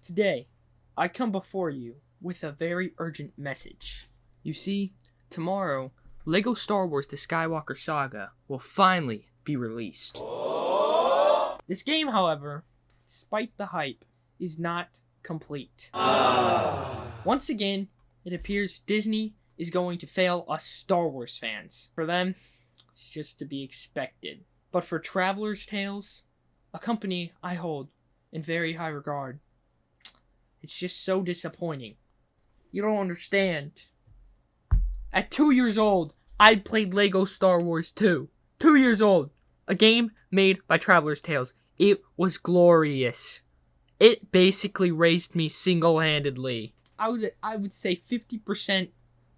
Today, I come before you with a very urgent message. You see, tomorrow, LEGO Star Wars The Skywalker Saga will finally be released. This game, however, despite the hype, is not complete. Once again, it appears Disney is going to fail us Star Wars fans. For them, it's just to be expected. But for Traveler's Tales, a company I hold in very high regard, it's just so disappointing. You don't understand. At 2 years old, I played LEGO Star Wars 2. 2 years old. A game made by Traveler's Tales. It was glorious. It basically raised me single-handedly. I would say 50%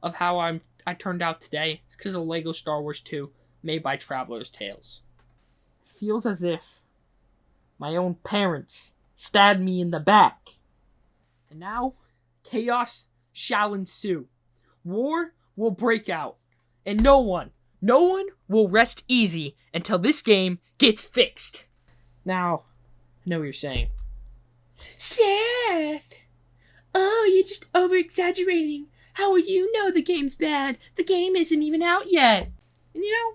of how I turned out today is because of LEGO Star Wars 2 made by Traveler's Tales. It feels as if my own parents stabbed me in the back. And now, chaos shall ensue. War will break out. And no one will rest easy until this game gets fixed. Now, I know what you're saying. Seth! Oh, you're just over-exaggerating. How will you know the game's bad? The game isn't even out yet. And I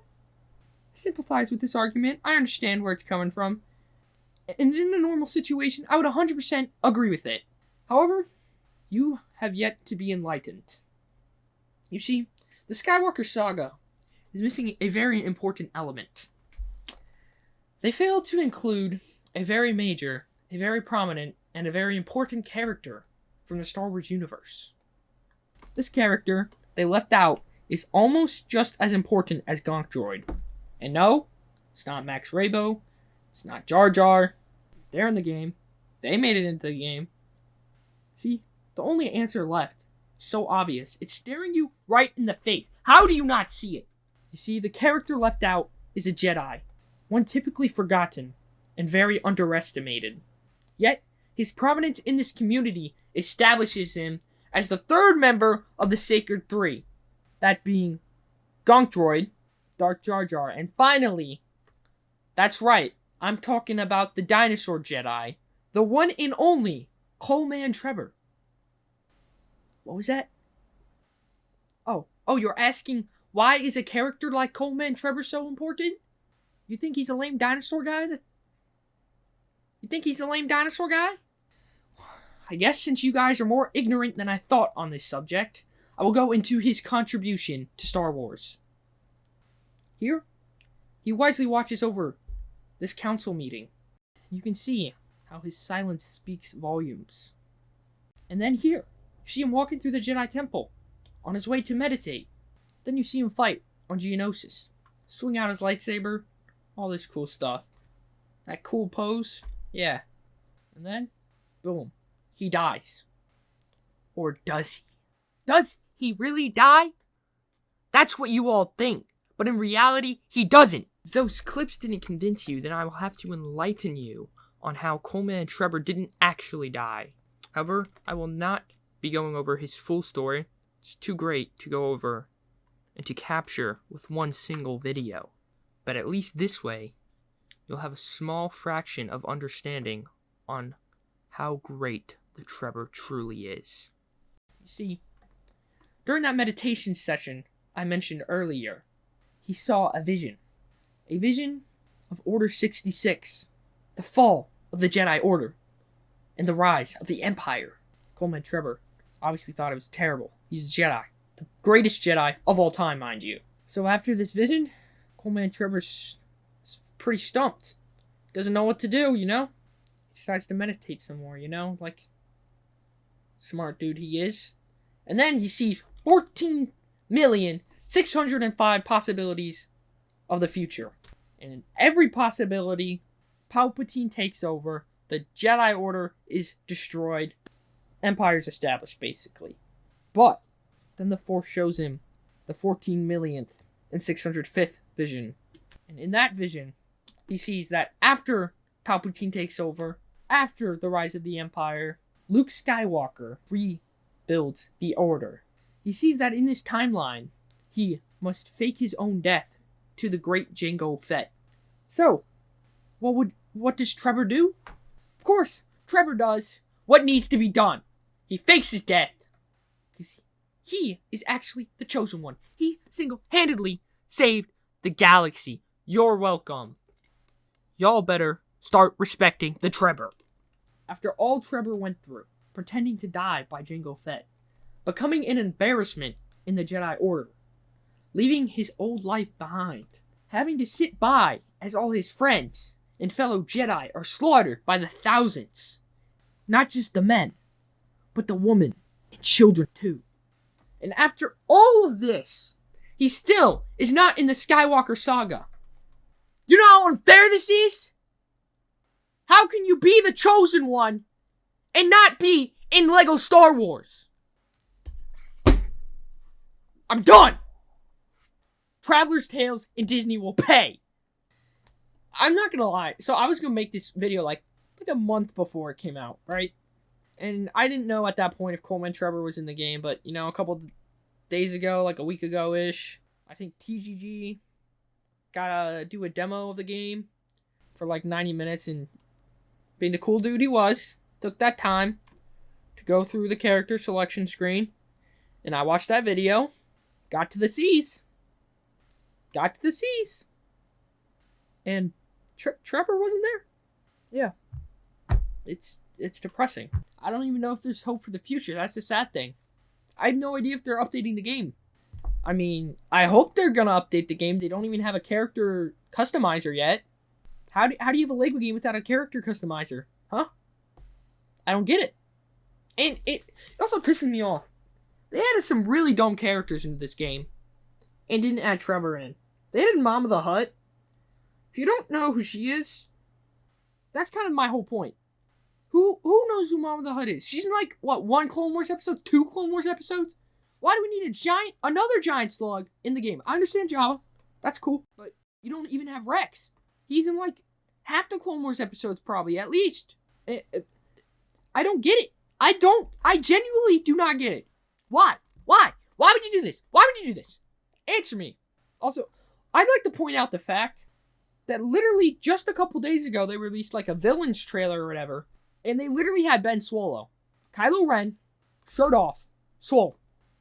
sympathize with this argument. I understand where it's coming from. And in a normal situation, I would 100% agree with it. However, you have yet to be enlightened. You see, the Skywalker Saga is missing a very important element. They failed to include a very major, a very prominent, and a very important character from the Star Wars universe. This character they left out is almost just as important as Gonk Droid. And no, it's not Max Rebo, it's not Jar Jar. They're in the game. They made it into the game. See, the only answer left is so obvious. It's staring you right in the face. How do you not see it? You see, the character left out is a Jedi, one typically forgotten and very underestimated. Yet, his prominence in this community establishes him as the third member of the Sacred Three, that being Gonk Droid, Darth Jar Jar, and finally, that's right, I'm talking about the dinosaur Jedi, the one and only Coleman Trebor. What was that? Oh, you're asking why is a character like Coleman Trebor so important? You think he's a lame dinosaur guy? I guess since you guys are more ignorant than I thought on this subject, I will go into his contribution to Star Wars. Here, he wisely watches over this council meeting. You can see how his silence speaks volumes. And then here, you see him walking through the Jedi Temple, on his way to meditate. Then you see him fight on Geonosis, swing out his lightsaber, all this cool stuff. That cool pose, yeah. And then, boom, he dies. Or does he? Does he really die? That's what you all think, but in reality, he doesn't. If those clips didn't convince you, then I will have to enlighten you on how Coleman Trebor didn't actually die. However, I will not be going over his full story. It's too great to go over and to capture with one single video. But at least this way, you'll have a small fraction of understanding on how great the Trebor truly is. You see, during that meditation session I mentioned earlier, he saw a vision of Order 66, the fall of the Jedi Order, and the rise of the Empire. Coleman Trebor obviously thought it was terrible. He's a Jedi, the greatest Jedi of all time, mind you. So after this vision, Coleman Trevor's pretty stumped. Doesn't know what to do, He decides to meditate some more, like smart dude he is. And then he sees 14,605 possibilities of the future. And in every possibility, Palpatine takes over, the Jedi Order is destroyed, Empire's established, basically. But then the Force shows him the 14,605th vision. And in that vision, he sees that after Palpatine takes over, after the rise of the Empire, Luke Skywalker rebuilds the Order. He sees that in this timeline, he must fake his own death to the great Jango Fett. So, what does Trebor do? Of course, Trebor does what needs to be done. He fakes his death. Because he is actually the chosen one. He single-handedly saved the galaxy. You're welcome. Y'all better start respecting the Trebor. After all Trebor went through, pretending to die by Jango Fett, becoming an embarrassment in the Jedi Order, leaving his old life behind, having to sit by as all his friends and fellow Jedi are slaughtered by the thousands. Not just the men, but the women and children too. And after all of this, he still is not in the Skywalker saga. You know how unfair this is? How can you be the chosen one and not be in LEGO Star Wars? I'm done! Traveler's Tales and Disney will pay. I'm not gonna lie. So I was gonna make this video like a month before it came out, right? And I didn't know at that point if Coleman Trebor was in the game, but you know, a couple days ago, like a week ago-ish, I think TGG gotta do a demo of the game for like 90 minutes, and being the cool dude he was, took that time to go through the character selection screen, and I watched that video, got to the C's, and Trebor wasn't there. Yeah. It's depressing. I don't even know if there's hope for the future. That's the sad thing. I have no idea if they're updating the game. I mean, I hope they're gonna update the game. They don't even have a character customizer yet. How do you have a LEGO game without a character customizer? Huh? I don't get it. And it also pisses me off. They added some really dumb characters into this game and didn't add Trebor in. They added Mama the Hutt. If you don't know who she is, that's kind of my whole point. Who knows who Mama the Hutt is? She's in like, what, 1 Clone Wars episode? 2 Clone Wars episodes? Why do we need another giant slug in the game? I understand Java. That's cool. But you don't even have Rex. He's in like half the Clone Wars episodes probably, at least. I don't get it. I genuinely do not get it. Why? Why would you do this? Why would you do this? Answer me. Also, I'd like to point out the fact that literally just a couple days ago, they released like a villains trailer or whatever, and they literally had Ben Swallow, Kylo Ren, shirt off, swole.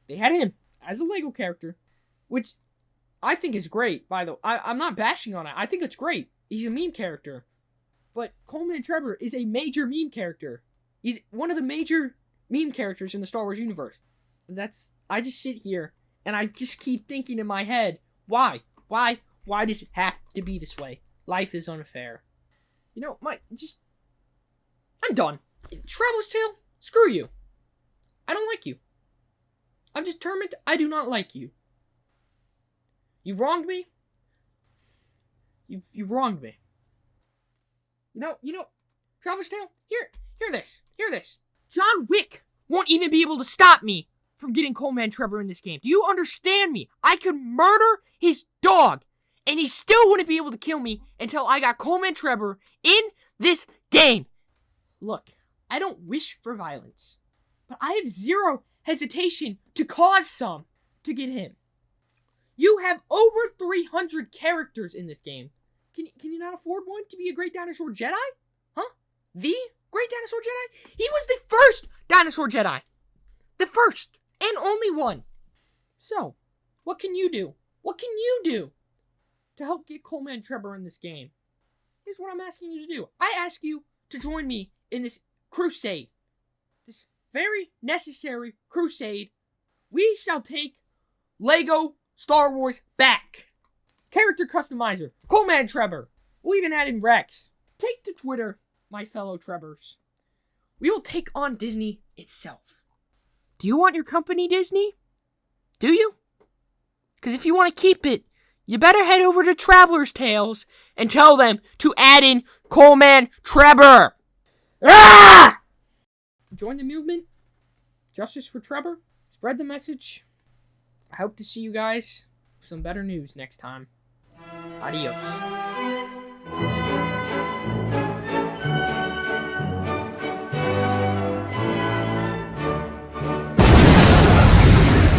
They had him as a LEGO character, which I think is great, by the way. I'm not bashing on it. I think it's great. He's a meme character. But Coleman Trebor is a major meme character. He's one of the major meme characters in the Star Wars universe. I just sit here, and I just keep thinking in my head, why? Why does it have to be this way? Life is unfair. You know, I'm done. Traveler's Tale, screw you. I don't like you. I'm determined I do not like you. You've wronged me. You've wronged me. You know, Traveler's Tale, hear this. John Wick won't even be able to stop me from getting Coleman Trebor in this game. Do you understand me? I could murder his dog, and he still wouldn't be able to kill me until I got Coleman Trebor in this game. Look, I don't wish for violence, but I have zero hesitation to cause some to get him. You have over 300 characters in this game. Can you not afford one to be a great dinosaur Jedi? Huh? The great dinosaur Jedi? He was the first dinosaur Jedi. The first and only one. So, what can you do? What can you do to help get Coleman Trebor in this game? Here's what I'm asking you to do. I ask you to join me in this crusade. This very necessary crusade. We shall take LEGO Star Wars back. Character customizer, Coleman Trebor. We'll even add in Rex. Take to Twitter, my fellow Trebors. We will take on Disney itself. Do you want your company, Disney? Do you? Because if you want to keep it, you better head over to Traveler's Tales and tell them to add in Coleman Trebor. Ah! Join the movement. Justice for Trebor. Spread the message. I hope to see you guys with some better news next time. Adios.